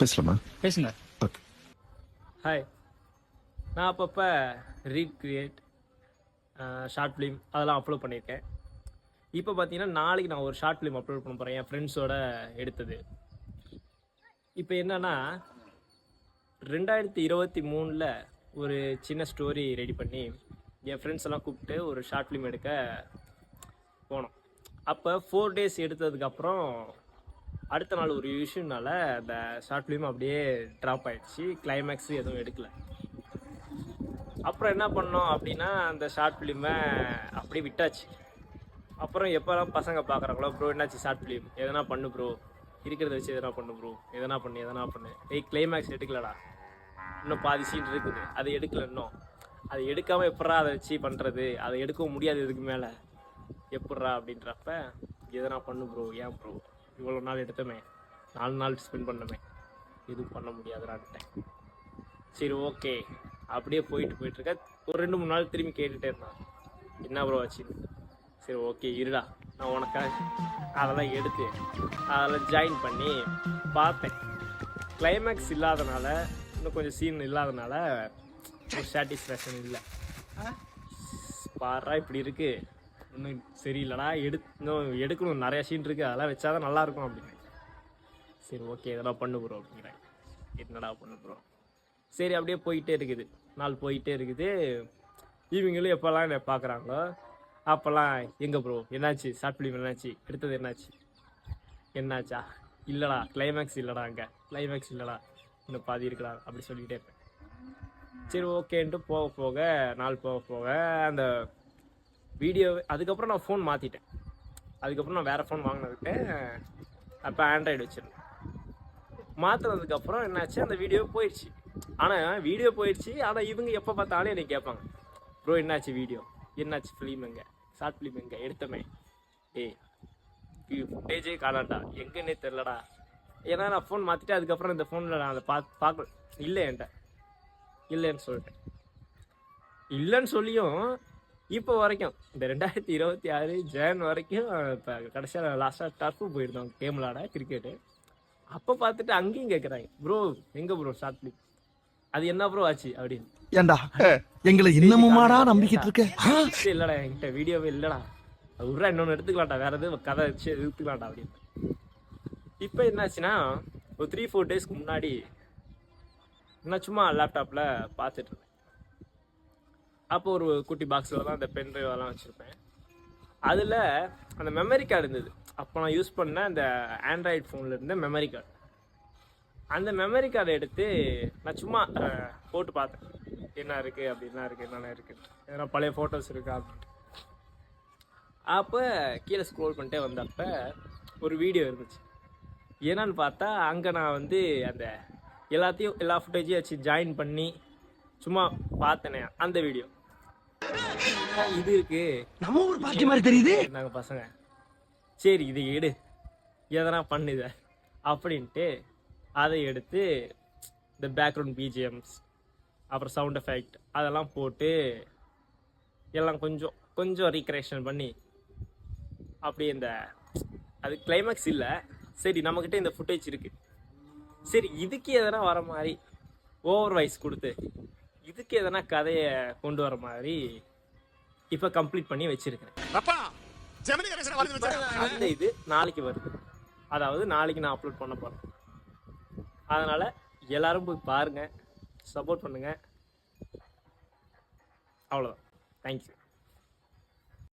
பேசலாமா? பேசுங்க. Okay. Hi, நான் அப்பப்போ ரீக்ரியேட் ஷார்ட் ஃபிலிம் அதெல்லாம் அப்லோட் பண்ணியிருக்கேன். இப்போ பார்த்தீங்கன்னா நாளைக்கு நான் ஒரு ஷார்ட் ஃபிலிம் அப்லோட் பண்ண போகிறேன், என் ஃப்ரெண்ட்ஸோட எடுத்தது. இப்போ என்னன்னா 2023 ஒரு சின்ன ஸ்டோரி ரெடி பண்ணி என் ஃப்ரெண்ட்ஸ் எல்லாம் கூப்பிட்டு ஒரு ஷார்ட் ஃபிலிம் எடுக்க போனோம். அப்போ 4 days எடுத்ததுக்கப்புறம் அடுத்த நாள் ஒரு இஷ்யூனால அந்த ஷார்ட் ஃபிலிம் அப்படியே ட்ராப் ஆயிடுச்சு. கிளைமேக்ஸ் எதுவும் எடுக்கல. அப்புறம் என்ன பண்ணோம் அப்படின்னா அந்த ஷார்ட் ஃபிலிமை அப்படியே விட்டாச்சு. அப்புறம் எப்போல்லாம் பசங்க பார்க்குறாங்களோ, ப்ரோ என்னாச்சு ஷார்ட் ஃபிலிம், எதனா பண்ணு ப்ரோ, இருக்கிறத வச்சு எதனா பண்ணு ப்ரோ, எதனா பண்ணு. கிளைமேக்ஸ் எடுக்கலடா, இன்னும் பாதி சீன் இருக்குது, அதை எடுக்கல இன்னும், அதை எடுக்காமல் எப்பட்றா அதை வச்சு பண்ணுறது, அதை எடுக்கவும் முடியாது இதுக்கு மேலே, எப்பட்றா அப்படின்றப்ப எதனா பண்ணு ப்ரோ, ஏன் ப்ரோ இவ்வளோ நாள் எடுத்தோமே, 4 நாள் ஸ்பெண்ட் பண்ணமே, எதுவும் பண்ண முடியாதுடான்ட்டேன். சரி ஓகே அப்படியே போயிட்டுருக்க. ஒரு 2-3 நாள் திரும்பி கேட்டுகிட்டே இருந்தான், என்ன ப்ரோ ஆச்சு. சரி ஓகே இருடா, நான் உனக்காக அதெல்லாம் எடுத்து அதெல்லாம் ஜாயின் பண்ணி பார்த்தேன். கிளைமேக்ஸ் இல்லாதனால, இன்னும் கொஞ்சம் சீன் இல்லாதனால ஒரு சாட்டிஸ்ஃபேக்ஷன் இல்லை. பாரா இப்படி இருக்குது, இன்னும் சரியில்லடா, இன்னும் எடுக்கணும், நிறையா சீன் இருக்குது, அதெல்லாம் வச்சாதான் நல்லாயிருக்கும் அப்படின்னு. சரி ஓகே இதெல்லாம் பண்ணு ப்ரோ அப்படிங்கிறேன். என்னடா பண்ணு ப்ரோ. சரி அப்படியே போயிட்டே இருக்குது, நாள் போயிட்டே இருக்குது. இவங்களும் எப்போல்லாம் என்னை பார்க்குறாங்களோ அப்போல்லாம் எங்கே ப்ரோ என்னாச்சு, ஷார்ட் ஃபிலிம் என்னாச்சு, எடுத்தது என்னாச்சா, இல்லைடா கிளைமேக்ஸ் இல்லைடா, அங்கே கிளைமேக்ஸ் இல்லைடா, இன்னும் பாதி இருக்குடா அப்படி சொல்லிகிட்டே இருப்பேன். சரி ஓகேன்ட்டு போக நாள் போக அந்த வீடியோ, அதுக்கப்புறம் நான் ஃபோன் மாற்றிட்டேன். அதுக்கப்புறம் நான் வேறு ஃபோன் வாங்கினதுக்கு அப்போ ஆண்ட்ராய்டு வச்சுருந்தேன். மாற்றினதுக்கப்புறம் என்னாச்சு, அந்த வீடியோ போயிடுச்சு. ஆனால் இவங்க எப்போ பார்த்தாலும் என்னை கேட்பாங்க, ப்ரோ என்னாச்சு வீடியோ, என்னாச்சு ஃபிலிம், எங்கே ஷார்ட் ஃபிலிம் எங்கே எடுத்தமே, ஃபுட்டேஜே காணாண்டா, எங்கன்னே தெரிலடா. ஏன்னா நான் ஃபோன் மாற்றிட்டு அதுக்கப்புறம் இந்த ஃபோனில் நான் அதை பார்க்க இல்லை, என்கிட்ட இல்லைன்னு சொல்லிட்டேன். இல்லைன்னு சொல்லியும் இப்போ வரைக்கும் இந்த 2026 ஜான் வரைக்கும் இப்போ கடைசியாக லாஸ்ட்டாக டர்ஃபு போயிருந்தோம் கேம் விளாட, கிரிக்கெட்டு. அப்போ பார்த்துட்டு அங்கேயும் கேட்குறாங்க, ப்ரோ எங்கே ப்ரோ ஷார்ட் ஃபிலிம், அது என்ன ப்ரோ ஆச்சு அப்படின்னு. ஏண்டா எங்களை இன்னமுமாடா நம்பிக்கிட்டு இருக்க? இல்லடா என்கிட்ட வீடியோவே இல்லடா, அது உருவா இன்னொன்று எடுத்துக்கலாம்டா, வேற எதுவும் கதை வச்சு எடுத்துக்கலாம்டா அப்படின்னு. இப்போ என்னாச்சுன்னா ஒரு 3-4 டேஸ்க்கு முன்னாடி நான் சும்மா லேப்டாப்பில் பார்த்துட்டு இருந்தேன். அப்போ ஒரு குட்டி பாக்ஸில் தான் அந்த பென் ட்ரைவெல்லாம் வச்சுருப்பேன். அதில் அந்த மெமரி கார்டு இருந்தது. அப்போ நான் யூஸ் பண்ண அந்த ஆண்ட்ராய்டு ஃபோனில் இருந்த மெமரி கார்டு. அந்த மெமரி கார்டை எடுத்து நான் சும்மா போட்டு பார்த்தேன், என்ன இருக்குது அப்படின்னா என்னென்ன இருக்குது, எதனா பழைய ஃபோட்டோஸ் இருக்கா அப்படின்ட்டு. அப்போ கீழே ஸ்க்ரோல் பண்ணிட்டே வந்தப்போ ஒரு வீடியோ இருந்துச்சு. என்னன்னு பார்த்தா அங்கே நான் வந்து அந்த எல்லா ஃபுட்டேஜையும் வச்சு ஜாயின் பண்ணி சும்மா பார்த்தேனே அந்த வீடியோ. இது இருக்கு, நம்ம ஒரு பாட்டி மாதிரி தெரியுது நாங்கள் பசங்க, சரி இதை எடு, எதனா பண்ணுத அப்படின்ட்டு அதை எடுத்து இந்த பேக்ரவுண்ட் பிஜிஎம்ஸ் அப்புறம் சவுண்ட் எஃபெக்ட் அதெல்லாம் போட்டு எல்லாம் கொஞ்சம் ரீக்ரியேஷன் பண்ணி அப்படியே இந்த அது கிளைமேக்ஸ் இல்லை, சரி நம்மக்கிட்ட இந்த ஃபுட்டேஜ் இருக்குது, சரி இதுக்கு எதனா வர மாதிரி ஓவர் வாய்ஸ் கொடுத்து இதுக்கு எதனா கதையை கொண்டு வர மாதிரி இப்போ கம்ப்ளீட் பண்ணி வச்சிருக்கிறேன். அந்த இது நாளைக்கு வருது, அதாவது நாளைக்கு நான் அப்லோட் பண்ண போகிறேன். அதனால் எல்லாரும் போய் பாருங்கள், சப்போர்ட் பண்ணுங்கள். அவ்வளோதான், தேங்க்யூ.